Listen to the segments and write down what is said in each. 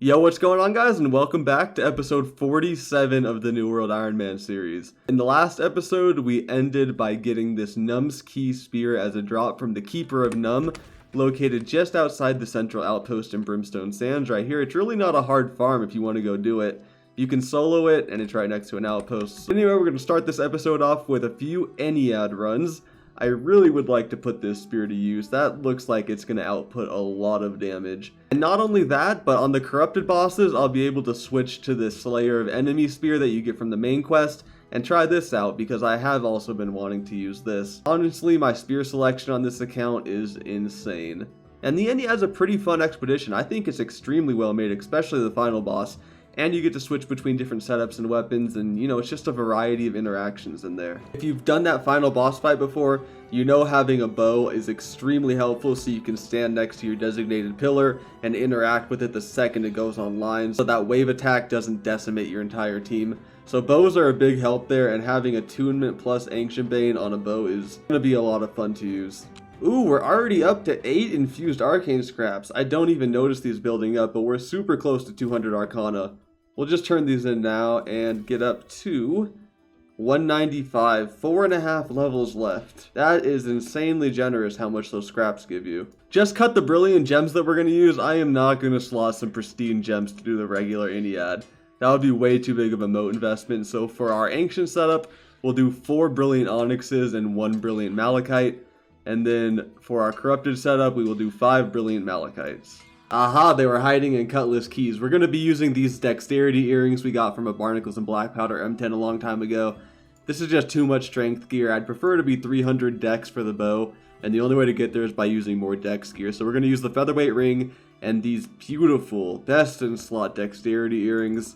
Yo, what's going on, guys, and welcome back to episode 47 of the New World Ironman series. In the last episode, we ended by getting this Num's Key Spear as a drop from the Keeper of Num, located just outside the central outpost in Brimstone Sands right here. It's really not a hard farm if you want to go do it. You can solo it, and it's right next to an outpost. So anyway, we're going to start this episode off with a few Ennead runs. I really would like to put this spear to use. That looks like it's going to output a lot of damage. And not only that, but on the corrupted bosses, I'll be able to switch to the Slayer of Enemy spear that you get from the main quest and try this out because I have also been wanting to use this. Honestly, my spear selection on this account is insane. And the Ennead has a pretty fun expedition. I think it's extremely well made, especially the final boss. And you get to switch between different setups and weapons, and it's just a variety of interactions in there. If you've done that final boss fight before, you know having a bow is extremely helpful so you can stand next to your designated pillar and interact with it the second it goes online, so that wave attack doesn't decimate your entire team. So bows are a big help there, and having Attunement plus Ancient Bane on a bow is going to be a lot of fun to use. Ooh, we're already up to 8 infused arcane scraps. I don't even notice these building up, but we're super close to 200 arcana. We'll just turn these in now and get up to 195, 4.5 levels left. That is insanely generous how much those scraps give you. Just cut the brilliant gems that we're going to use. I am not going to slot some pristine gems to do the regular Ennead. That would be way too big of a moat investment. So for our ancient setup, we'll do 4 brilliant onyxes and 1 brilliant malachite. And then for our corrupted setup, we will do 5 brilliant malachites. Aha, they were hiding in Cutlass Keys. We're going to be using these dexterity earrings we got from a Barnacles and Black Powder M10 a long time ago. This is just too much strength gear. I'd prefer to be 300 dex for the bow, and the only way to get there is by using more dex gear. So we're going to use the featherweight ring and these beautiful destined slot dexterity earrings.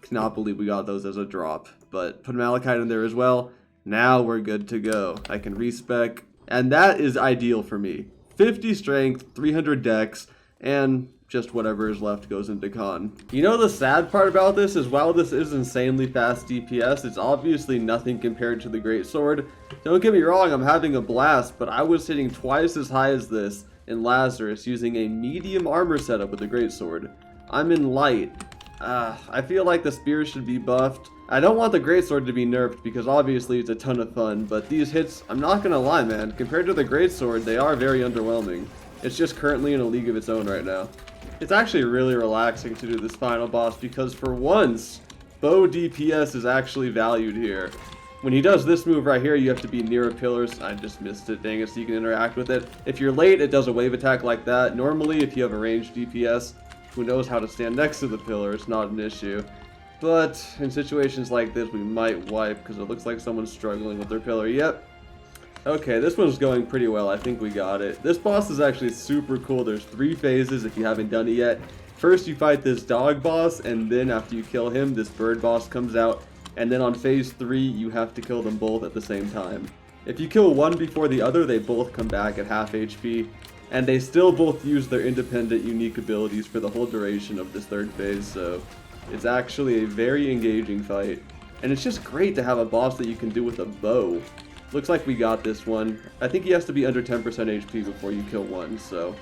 Cannot believe we got those as a drop, but put malachite in there as well. Now we're good to go. I can respec, and that is ideal for me. 50 strength, 300 dex, and just whatever is left goes into con. The sad part about this is while this is insanely fast DPS, it's obviously nothing compared to the Greatsword. Don't get me wrong, I'm having a blast, but I was hitting twice as high as this in Lazarus using a medium armor setup with the Greatsword. I'm in light. I feel like the spear should be buffed. I don't want the Greatsword to be nerfed because obviously it's a ton of fun, but these hits, I'm not gonna lie, man, compared to the Greatsword, they are very underwhelming. It's just currently in a league of its own right now. It's actually really relaxing to do this final boss because for once, bow DPS is actually valued here. When he does this move right here, you have to be near a pillar. I just missed it, dang it, so you can interact with it. If you're late, it does a wave attack like that. Normally, if you have a ranged DPS, who knows how to stand next to the pillar, it's not an issue. But in situations like this, we might wipe because it looks like someone's struggling with their pillar. Yep. Okay, this one's going pretty well. I think we got it. This boss is actually super cool. There's 3 phases if you haven't done it yet. First, you fight this dog boss, and then after you kill him, this bird boss comes out. And then on phase 3, you have to kill them both at the same time. If you kill one before the other, they both come back at half HP. And they still both use their independent, unique abilities for the whole duration of this 3rd phase, so it's actually a very engaging fight. And it's just great to have a boss that you can do with a bow. Looks like we got this one. I think he has to be under 10% HP before you kill one, so.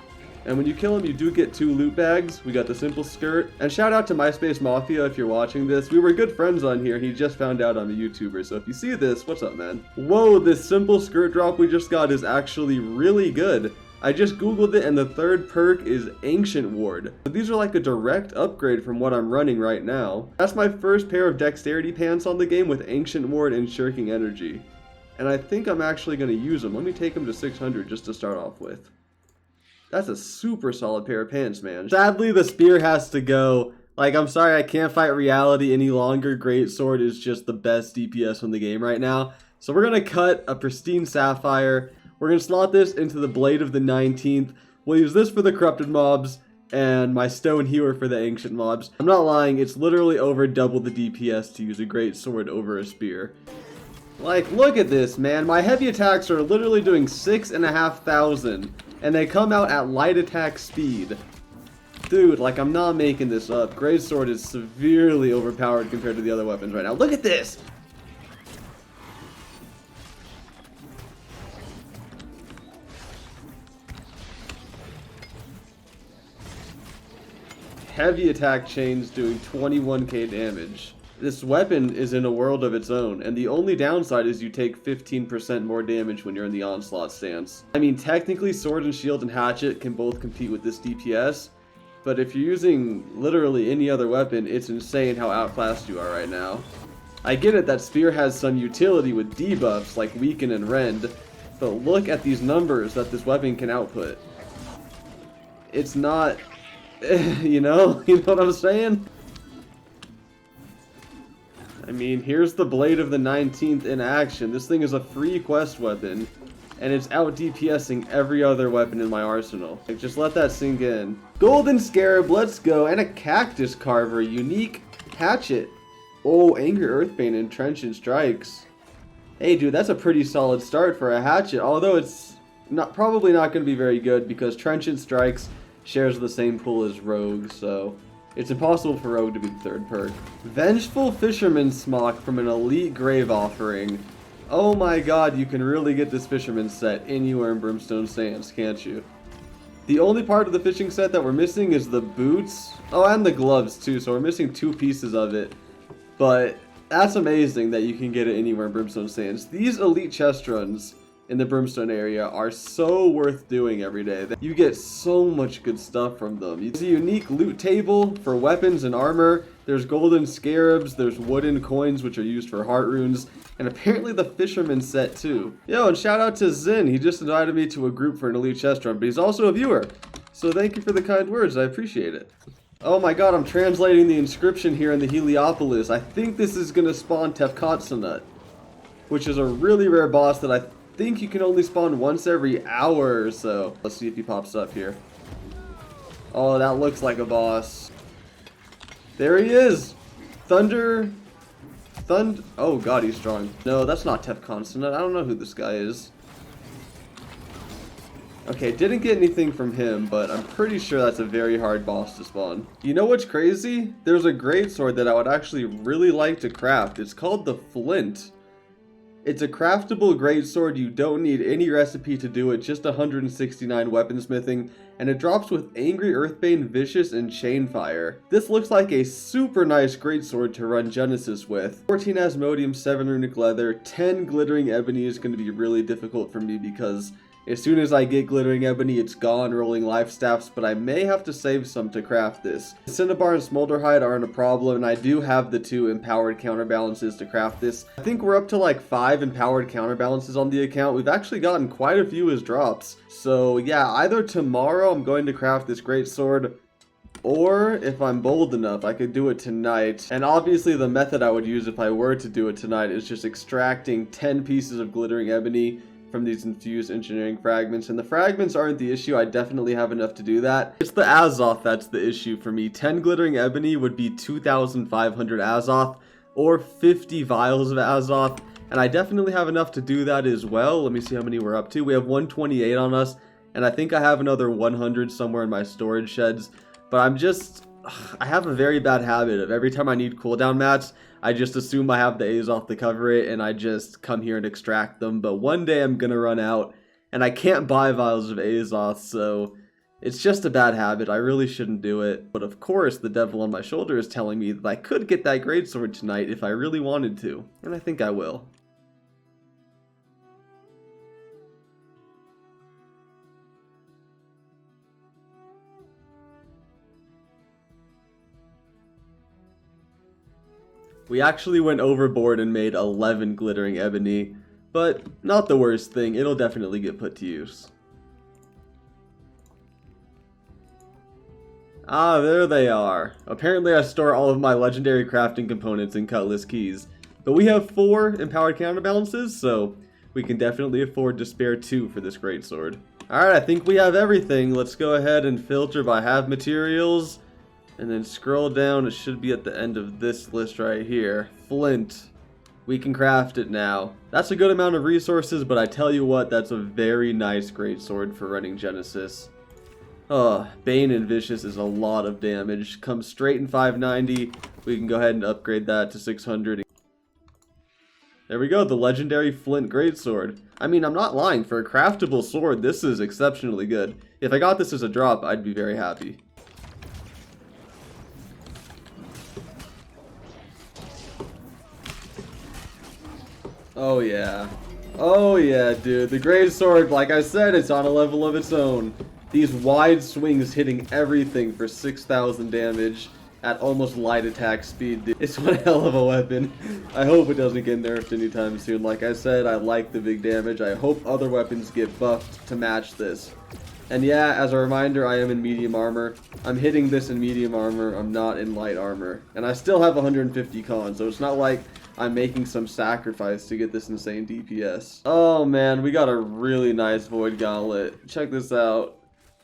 And when you kill him, you do get 2 loot bags. We got the simple skirt. And shout out to MySpace Mafia if you're watching this. We were good friends on here. He just found out I'm a YouTuber, so if you see this, what's up, man? Whoa, this simple skirt drop we just got is actually really good. I just googled it, and the 3rd perk is Ancient Ward. These are like a direct upgrade from what I'm running right now. That's my first pair of dexterity pants on the game with Ancient Ward and Shirking Energy. And I think I'm actually going to use them. Let me take them to 600 just to start off with. That's a super solid pair of pants, man. Sadly, the spear has to go. Like, I'm sorry, I can't fight reality any longer. Greatsword is just the best DPS in the game right now. So we're going to cut a pristine sapphire. We're going to slot this into the Blade of the 19th. We'll use this for the corrupted mobs and my stone healer for the ancient mobs. I'm not lying, it's literally over double the DPS to use a Greatsword over a spear. Like, look at this, man. My heavy attacks are literally doing 6,500, and they come out at light attack speed. Dude, like, I'm not making this up. Greatsword is severely overpowered compared to the other weapons right now. Look at this! heavy attack chains doing 21k damage. This weapon is in a world of its own, and the only downside is you take 15% more damage when you're in the onslaught stance. I mean, technically sword and shield and hatchet can both compete with this DPS, but if you're using literally any other weapon, it's insane how outclassed you are right now. I get it that spear has some utility with debuffs like weaken and rend, but look at these numbers that this weapon can output. It's not, you know what I'm saying? I mean, here's the Blade of the 19th in action. This thing is a free quest weapon, and it's out DPSing every other weapon in my arsenal. Like, just let that sink in. Golden Scarab, let's go, and a Cactus Carver, unique hatchet. Oh, Angry Earthbane and Trenchant Strikes. Hey, dude, that's a pretty solid start for a hatchet, although it's probably not going to be very good because Trenchant Strikes shares the same pool as Rogue, so it's impossible for Rogue to be the third perk. Vengeful Fisherman's Smock from an Elite Grave Offering. Oh my god, you can really get this Fisherman's set anywhere in Brimstone Sands, can't you? The only part of the fishing set that we're missing is the boots. Oh, and the gloves too, so we're missing 2 pieces of it. But that's amazing that you can get it anywhere in Brimstone Sands. These elite chest runs in the Brimstone area are so worth doing every day. You get so much good stuff from them. It's a unique loot table for weapons and armor. There's golden scarabs, there's wooden coins which are used for heart runes, and apparently the fisherman set too. Yo, and shout out to Zin. He just invited me to a group for an elite chest run, but he's also a viewer. So thank you for the kind words, I appreciate it. Oh my god, I'm translating the inscription here in the Heliopolis. I think this is gonna spawn Tefkatsunut, which is a really rare boss that I think you can only spawn once every hour or so. Let's see if he pops up here. Oh, that looks like a boss. There he is! Oh god, he's strong. No, that's not Tefkatsunut. I don't know who this guy is. Okay, didn't get anything from him, but I'm pretty sure that's a very hard boss to spawn. You know what's crazy? There's a greatsword that I would actually really like to craft. It's called the Flint. It's a craftable greatsword. You don't need any recipe to do it, just 169 weaponsmithing, and it drops with Angry Earthbane, Vicious, and Chainfire. This looks like a super nice greatsword to run Genesis with. 14 Asmodeum, 7 Runic Leather, 10 Glittering Ebony is going to be really difficult for me because as soon as I get Glittering Ebony, it's gone rolling life staffs, but I may have to save some to craft this. Cinnabar and Smolderhide aren't a problem, and I do have the 2 empowered counterbalances to craft this. I think we're up to like 5 empowered counterbalances on the account. We've actually gotten quite a few as drops. So yeah, either tomorrow I'm going to craft this greatsword, or if I'm bold enough, I could do it tonight. And obviously the method I would use if I were to do it tonight is just extracting 10 pieces of Glittering Ebony from these infused engineering fragments, and the fragments aren't the issue. I definitely have enough to do that. It's the Azoth that's the issue for me. 10 Glittering Ebony would be 2,500 Azoth, or 50 vials of Azoth, and I definitely have enough to do that as well. Let me see how many we're up to. We have 128 on us, and I think I have another 100 somewhere in my storage sheds, but I have a very bad habit of every time I need cooldown mats, I just assume I have the Azoth to cover it, and I just come here and extract them. But one day I'm gonna run out, and I can't buy vials of Azoth, so it's just a bad habit. I really shouldn't do it. But of course, the devil on my shoulder is telling me that I could get that greatsword tonight if I really wanted to, and I think I will. We actually went overboard and made 11 Glittering Ebony, but not the worst thing. It'll definitely get put to use. Ah, there they are. Apparently I store all of my legendary crafting components in Cutlass Keys, but we have 4 empowered counterbalances, so we can definitely afford to spare 2 for this greatsword. Alright, I think we have everything. Let's go ahead and filter by have materials. And then scroll down, it should be at the end of this list right here. Flint. We can craft it now. That's a good amount of resources, but I tell you what, that's a very nice greatsword for running Genesis. Bane and Vicious is a lot of damage. Comes straight in 590. We can go ahead and upgrade that to 600. There we go, the legendary Flint greatsword. I mean, I'm not lying, for a craftable sword, this is exceptionally good. If I got this as a drop, I'd be very happy. Oh yeah. Oh yeah, dude. The Greatsword, like I said, it's on a level of its own. These wide swings hitting everything for 6,000 damage at almost light attack speed, dude. It's one hell of a weapon. I hope it doesn't get nerfed anytime soon. Like I said, I like the big damage. I hope other weapons get buffed to match this. And yeah, as a reminder, I am in medium armor. I'm hitting this in medium armor. I'm not in light armor. And I still have 150 con, so it's not like I'm making some sacrifice to get this insane DPS. Oh man, we got a really nice Void Gauntlet. Check this out.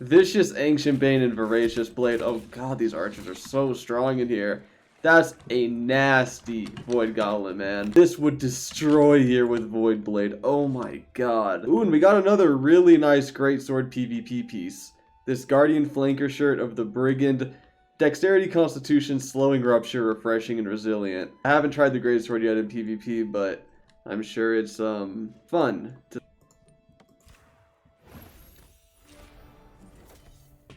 Vicious, Ancient Bane, and Voracious Blade. Oh god, these archers are so strong in here. That's a nasty Void Gauntlet, man. This would destroy here with Void Blade. Oh my god. Ooh, and we got another really nice Greatsword PvP piece. This Guardian Flanker shirt of the Brigand. Dexterity, Constitution, Slowing Rupture, Refreshing, and Resilient. I haven't tried the Greatsword yet in PvP, but I'm sure it's fun.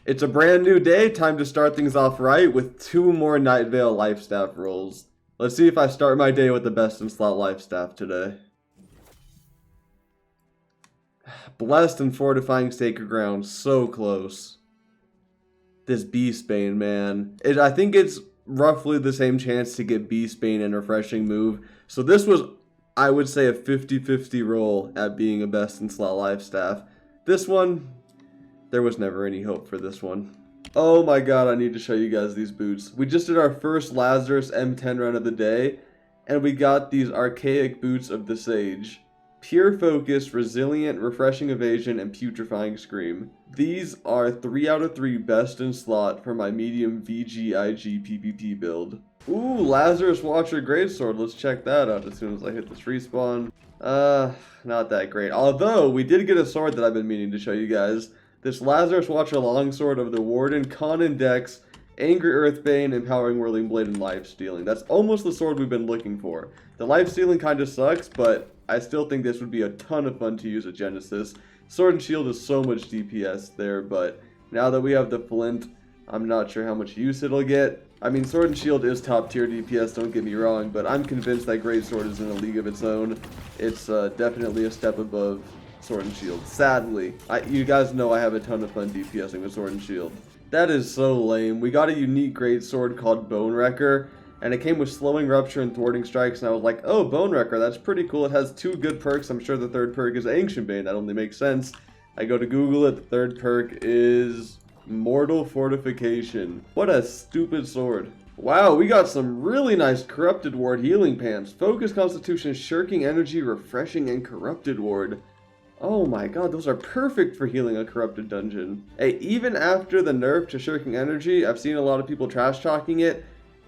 It's a brand new day, time to start things off right with 2 more Night Vale Life Staff rolls. Let's see if I start my day with the best in slot Life Staff today. Blessed and Fortifying Sacred Ground, so close. This Beastbane, man. I think it's roughly the same chance to get Beastbane and Refreshing Move. So this was, I would say, a 50-50 roll at being a best in slot Life Staff. This one, there was never any hope for this one. Oh my god, I need to show you guys these boots. We just did our first Lazarus M10 run of the day, and we got these archaic boots of the Sage. Pure Focus, Resilient, Refreshing Evasion, and Putrefying Scream. These are 3 out of 3 best in slot for my medium VGIG PvP build. Ooh, Lazarus Watcher Greatsword. Let's check that out as soon as I hit this respawn. Not that great. Although, we did get a sword that I've been meaning to show you guys. This Lazarus Watcher Longsword of the Warden, Con and Dex, Angry Earthbane, Empowering Whirling Blade, and Life Stealing. That's almost the sword we've been looking for. The Life Stealing kind of sucks, but I still think this would be a ton of fun to use at Genesis. Sword and Shield is so much DPS there, but now that we have the Flint, I'm not sure how much use it'll get. I mean, Sword and Shield is top tier DPS, don't get me wrong, but I'm convinced that Greatsword is in a league of its own. It's definitely a step above Sword and Shield. Sadly, you guys know I have a ton of fun DPSing with Sword and Shield. That is so lame. We got a unique Greatsword called Bone Wrecker, and it came with Slowing Rupture and Thwarting Strikes, and I was like, oh, Bone Wrecker, that's pretty cool. It has 2 good perks. I'm sure the 3rd perk is Ancient Bane. That only makes sense. I go to Google it. The 3rd perk is Mortal Fortification. What a stupid sword. Wow, we got some really nice Corrupted Ward healing pants. Focus, Constitution, Shirking Energy, Refreshing, and Corrupted Ward. Oh my god, those are perfect for healing a corrupted dungeon. Hey, even after the nerf to Shirking Energy, I've seen a lot of people trash talking it.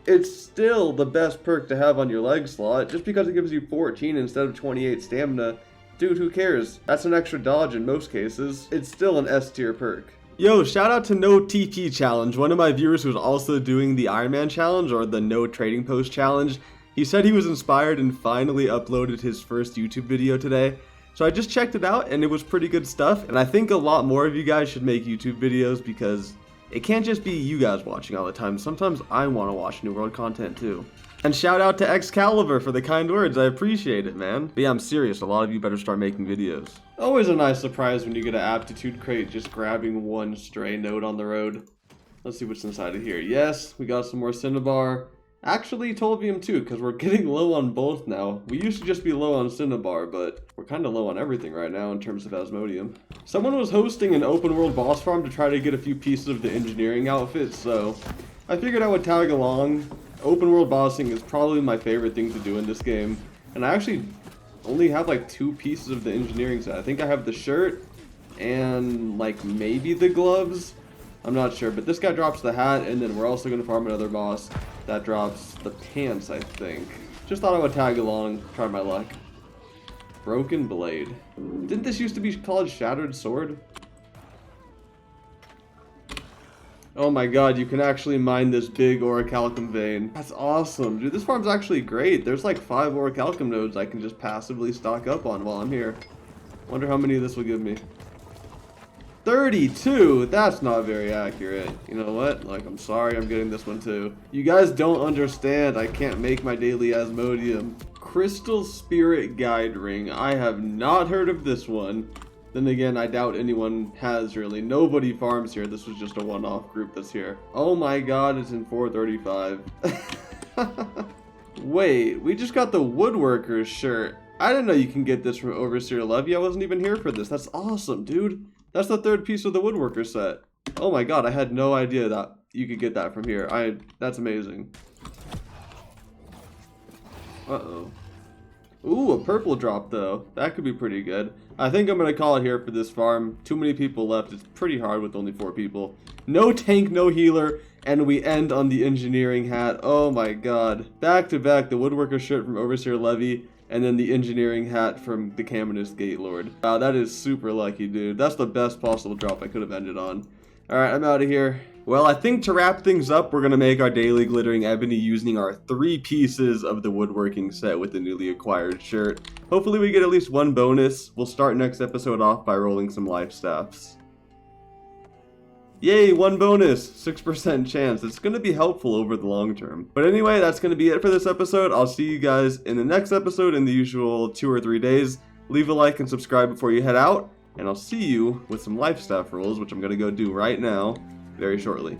It's still the best perk to have on your leg slot. Just because it gives you 14 instead of 28 stamina. Dude, who cares? That's an extra dodge in most cases. It's still an S tier perk. Yo, shout out to No TP Challenge, one of my viewers who's also doing the Ironman challenge or the No Trading Post challenge. He said he was inspired and finally uploaded his first YouTube video today. So I just checked it out and it was pretty good stuff, and I think a lot more of you guys should make YouTube videos because it can't just be you guys watching all the time. Sometimes I want to watch New World content too. And shout out to Excalibur for the kind words, I appreciate it, man. But yeah, I'm serious, a lot of you better start making videos. Always a nice surprise when you get an aptitude crate just grabbing one stray node on the road. Let's see what's inside of here. Yes, we got some more Cinnabar. Actually, Tolvium too, because we're getting low on both now. We used to just be low on Cinnabar, but we're kind of low on everything right now in terms of Asmodium. Someone was hosting an open world boss farm to try to get a few pieces of the engineering outfit, so I figured I would tag along. Open world bossing is probably my favorite thing to do in this game, and I actually only have like 2 pieces of the engineering set. I think I have the shirt and like maybe the gloves. I'm not sure, but this guy drops the hat, and then we're also going to farm another boss that drops the pants, I think. Just thought I would tag along, try my luck. Broken Blade. Didn't this used to be called Shattered Sword? Oh my god, you can actually mine this big Orichalcum vein. That's awesome. Dude, this farm's actually great. There's like 5 Orichalcum nodes I can just passively stock up on while I'm here. Wonder how many of this will give me. 32? That's not very accurate. You know what? Like, I'm sorry, I'm getting this one too. You guys don't understand. I can't make my daily Asmodium. Crystal Spirit Guide Ring. I have not heard of this one. Then again, I doubt anyone has really. Nobody farms here. This was just a one-off group that's here. Oh my god, it's in 435. Wait, we just got the Woodworker's shirt. I didn't know you can get this from Overseer Levy. I wasn't even here for this. That's awesome, dude. That's the third piece of the Woodworker set. Oh my god, I had no idea that you could get that from here. That's amazing. Uh-oh. Ooh, a purple drop though. That could be pretty good. I think I'm gonna call it here for this farm. Too many people left. It's pretty hard with only 4 people. No tank, no healer, and we end on the engineering hat. Oh my god. Back to back, the Woodworker shirt from Overseer Levy, and then the engineering hat from the Caminist Gate Lord. Wow, that is super lucky, dude. That's the best possible drop I could have ended on. Alright, I'm out of here. Well, I think to wrap things up, we're going to make our daily glittering ebony using our 3 pieces of the woodworking set with the newly acquired shirt. Hopefully we get at least 1 bonus. We'll start next episode off by rolling some life staffs. Yay, 1 bonus, 6% chance. It's going to be helpful over the long term. But anyway, that's going to be it for this episode. I'll see you guys in the next episode in the usual 2 or 3 days. Leave a like and subscribe before you head out. And I'll see you with some life staff rolls, which I'm going to go do right now, very shortly.